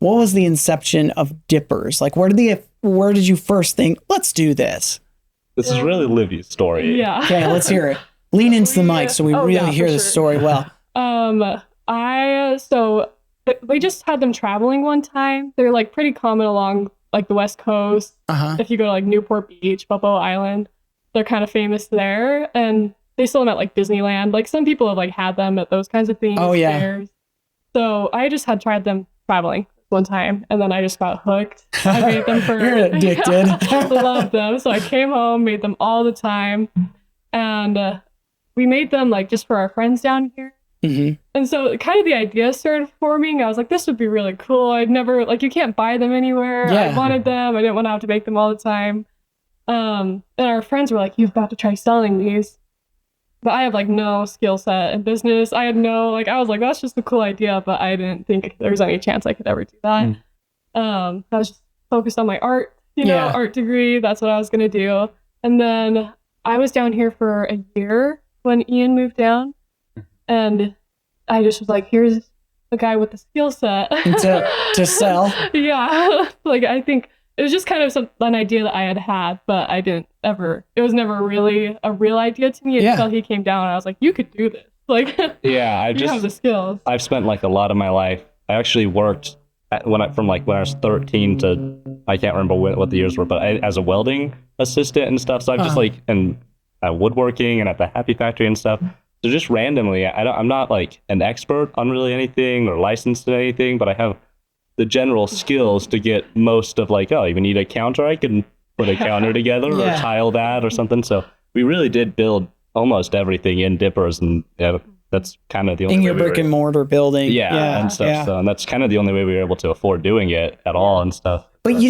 what was the inception of dippers? Like, where did you first think, let's do this? This is really Livy's story. Yeah. Okay, let's hear it. Lean into the mic so we really hear the story well. So we just had them traveling one time. They're like pretty common along like the West Coast. If you go to like Newport Beach, Balboa Island, they're kind of famous there. And they sell them at like Disneyland. Like some people have like had them at those kinds of things. Oh yeah. Fairs. So I just had tried them traveling one time, and then I just got hooked. I made them for You're addicted. Loved them. So I came home, made them all the time, and we made them like just for our friends down here. And so kind of the idea started forming. I was like, this would be really cool. I'd never, like, you can't buy them anywhere. Yeah. I wanted them. I didn't want to have to make them all the time. And our friends were like, you've got to try selling these. But I have like no skill set in business. I had no, like, I was like, that's just a cool idea, but I didn't think there was any chance I could ever do that. I was just focused on my art, art degree. That's what I was going to do. And then I was down here for a year when Ian moved down. And I just was like, here's a guy with the skill set to sell. Yeah. Like, I think it was just kind of an idea that I had, but it was never really a real idea to me until he came down. And I was like, you could do this. Like, yeah, you have the skills. I've spent like a lot of my life. I actually worked when I was 13 to, I can't remember what the years were, but as a welding assistant and stuff. So I've just like, and woodworking and at the Happy Factory and stuff. So just randomly, I'm not like an expert on really anything or licensed in anything, but I have the general skills to get most of like, oh, you need a counter, I can put a counter together or tile that or something. So we really did build almost everything in dippers, and that's kind of the only way in your brick and mortar building. And stuff. So, and that's kind of the only way we were able to afford doing it at all and stuff.